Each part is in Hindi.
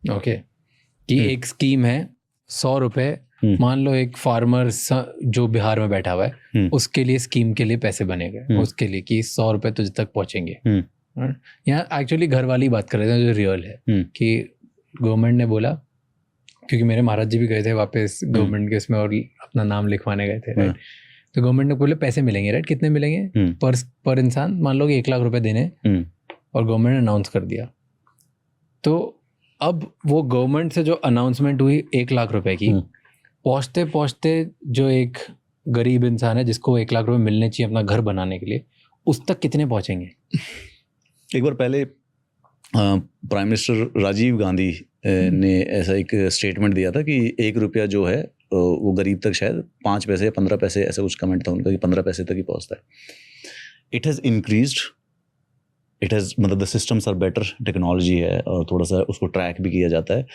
ओके, कि एक स्कीम है 100 रुपए, मान लो एक फार्मर जो बिहार में बैठा हुआ है उसके लिए स्कीम के लिए पैसे बने गए, उसके लिए कि 100 रुपए तुझ तक पहुंचेंगे। यहाँ एक्चुअली घर वाली बात कर रहे थे जो रियल है कि गवर्नमेंट ने बोला, क्योंकि मेरे महाराज जी भी गए थे वापस गवर्नमेंट के इसमें और अपना नाम लिखवाने गए थे, राइट। तो गवर्नमेंट ने बोले पैसे मिलेंगे, राइट। कितने मिलेंगे पर इंसान, मान लो कि 1 लाख रुपए देने, और गवर्नमेंट ने अनाउंस कर दिया। तो अब वो गवर्नमेंट से जो अनाउंसमेंट हुई 1 लाख रुपए की, पहुँचते पहुँचते जो एक गरीब इंसान है जिसको 1 लाख रुपए मिलने चाहिए अपना घर बनाने के लिए, उस तक कितने पहुँचेंगे? एक बार पहले प्राइम मिनिस्टर राजीव गांधी ने ऐसा एक स्टेटमेंट दिया था कि 1 रुपया जो है वो गरीब तक शायद 5 पैसे या 15 पैसे, ऐसा कुछ कमेंट था उनका कि 15 पैसे तक ही पहुंचता है। It has increased, it has, मतलब the systems are better, technology है और थोड़ा सा उसको ट्रैक भी किया जाता है।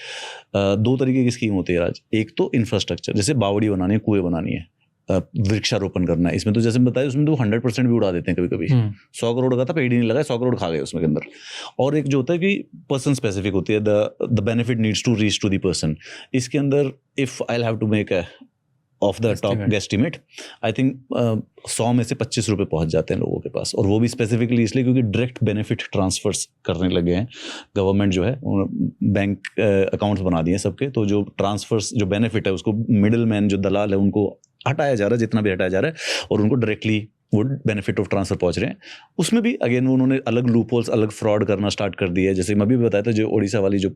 2 तरीके की स्कीम होती है राज। एक तो इंफ्रास्ट्रक्चर, जैसे बावड़ी बनानी है, कुएं बनानी है, वृक्षारोपण करना है, इसमें तो जैसे बताया उसमें तो 100% भी उड़ा देते हैं कभी कभी। 100 करोड़ का था, पेड़ ही नहीं लगा, 100 करोड़ खा गए उसमें के अंदर। और एक जो होता है कि पर्सन स्पेसिफिक होती है, the benefit needs to reach to the person. इसके अंदर if I have to make of the top guesstimate, I think 100 में से 25 रुपये पहुंच जाते हैं लोगों के पास, और वो भी स्पेसिफिकली इसलिए क्योंकि डायरेक्ट बेनिफिट ट्रांसफर्स करने लगे हैं गवर्नमेंट जो है, बैंक अकाउंट्स बना दिए हैं सबके। तो जो ट्रांसफर्स, जो बेनिफिट है उसको मिडिल मैन जो दलाल है उनको हटाया जा रहा है, जितना भी हटाया जा रहा है, और उनको डायरेक्टली वो बेनिफिट ऑफ ट्रांसफर पहुंच रहे हैं। उसमें भी अगेन उन्होंने अलग लूप होल्स, अलग फ्रॉड करना स्टार्ट कर दिया है। जैसे मैं भी बताया था जो उड़ीसा वाली जो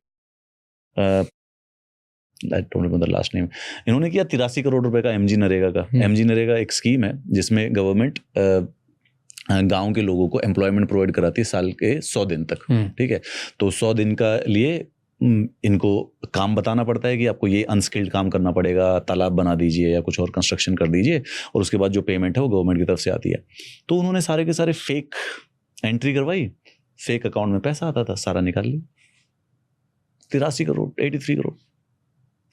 I don't remember last name, इन्होंने किया 83 करोड़ रुपए का एमजी नरेगा का। एमजी नरेगा एक स्कीम है जिसमें गवर्नमेंट गांव के लोगों को एम्प्लॉयमेंट प्रोवाइड कराती है साल के 100 दिन तक, ठीक है। तो 100 दिन का लिए इनको काम बताना पड़ता है कि आपको ये अनस्किल्ड काम करना पड़ेगा, तालाब बना दीजिए या कुछ और कंस्ट्रक्शन कर दीजिए, और उसके बाद जो पेमेंट है वो गवर्नमेंट की तरफ से आती है। तो उन्होंने सारे के सारे फेक एंट्री करवाई, फेक अकाउंट में पैसा आता था, सारा निकाल लिया। 83 करोड़, 83 करोड़।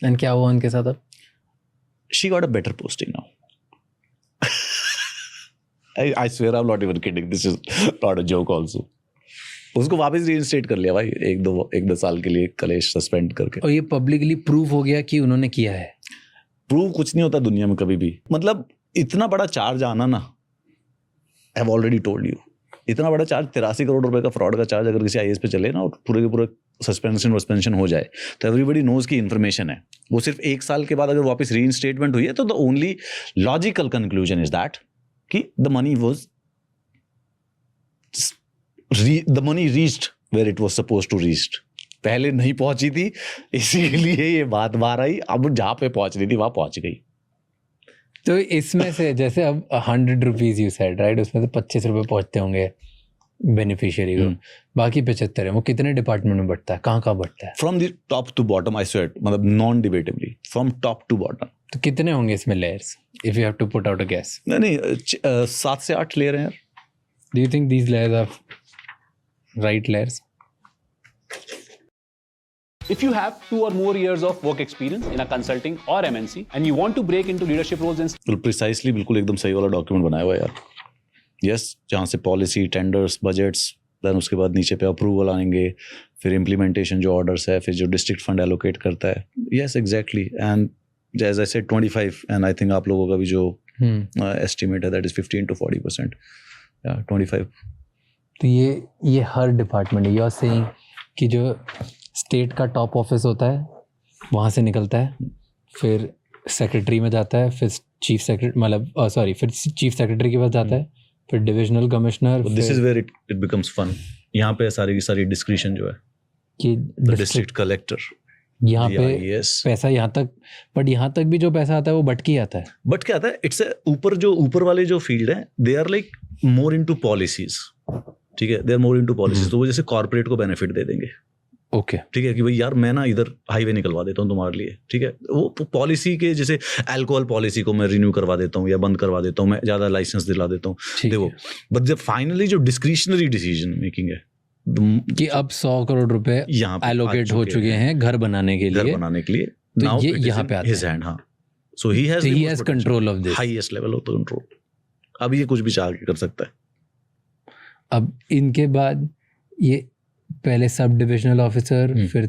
एंड क्या हुआ उनके साथ अब? She got a better posting now. I swear I'm not even kidding. This is not a joke also. उसको वापस रीइंस्टेट कर लिया भाई, 1-2 साल के लिए कलेश सस्पेंड करके। और ये पब्लिकली प्रूव हो गया कि उन्होंने किया है। प्रूव कुछ नहीं होता दुनिया में कभी भी। मतलब इतना बड़ा चार्ज आना ना, I have already told you, इतना बड़ा चार्ज 83 करोड़ रुपए का फ्रॉड का चार्ज अगर किसी आईएएस पे चले ना और पूरे के पूरे सस्पेंशन हो जाए, तो एवरीबडी नोज की इन्फॉर्मेशन है। वो सिर्फ 1 साल के बाद अगर वापस रीइंस्टेटमेंट हुई है तो the only logical conclusion is that कि the money reached where it was supposed to reached. पहले नहीं पहुंची थी, इसीलिए ये बात बाहर आई। अब जहां पे पहुंचनी थी वहां पहुंच गई। तो इसमें से जैसे अब 100 रुपीज यू सेड, राइट, उसमें से 25 रुपए पहुंचते होंगे बेनिफिशियरी को, बाकी 75 है वो कितने डिपार्टमेंट में बढ़ता है, कहाँ बढ़ता है? From the top to bottom, I swear, मतलब non debatably from top to bottom. तो कितने होंगे इसमें layers, if you have to put out a guess? नहीं 7 से 8 लेयर हैं यार। Do you think these layers are right layers? If you have 2 or more years of work experience in a consulting or MNC and you want to break into leadership roles in precisely, बिल्कुल एकदम सही वाला डॉक्यूमेंट बनाया हुआ है यार। यस, जहाँ से पॉलिसी, टेंडर्स, बजट्स, देन उसके बाद नीचे पे अप्रूवल आएंगे, फिर इम्प्लीमेंटेशन जो ऑर्डर्स है, फिर जो डिस्ट्रिक्ट फंड एलोकेट करता है। Yes exactly, and as I said 25, and I think आप लोगों का भी जो एस्टिमेट है दैट इज 15 to 40%, 25। तो ये हर डिपार्टमेंट है। यू आर सेइंग कि जो स्टेट का टॉप ऑफिस होता है वहाँ से निकलता है, फिर सेक्रेटरी में जाता है, फिर चीफ सेक्रेटरी, मतलब सॉरी, फिर चीफ सेक्रेटरी के पास जाता है, फिर divisional commissioner. This is where it becomes fun. यहाँ पे सारी की सारी डिस्क्रिशन जो है कि डिस्ट्रिक्ट कलेक्टर, यहाँ पे पैसा यहाँ तक, बट यहाँ तक भी जो पैसा आता है वो बट के आता है। बट क्या आता है, इट्स ऊपर वाले जो फील्ड है they are like more into policies, ठीक है, they are more into policies. तो वो जैसे कॉर्पोरेट को बेनिफिट दे देंगे, ओके ठीक है, कि भाई यार मैं ना इधर हाईवे निकलवा देता हूँ तुम्हारे लिए, ठीक है। वो पॉलिसी के जैसे अल्कोहल पॉलिसी को मैं रिन्यू करवा देता हूँ या बंद करवा देता हूँ, मैं ज्यादा लाइसेंस दिला देता हूँ, देखो। बट जब फाइनली जो डिस्क्रिशनरी डिसीजन मेकिंग है कि अब 100 करोड़ रुपए यहाँ एलोकेट हो चुके हैं घर बनाने के लिए, तो ये यहाँ पे आता है। हाँ, so he has control of this, highest level of control. अब ये कुछ भी चाह के कर सकता है। अब इनके बाद ये पहले सब डिविजनल ऑफिसर, फिर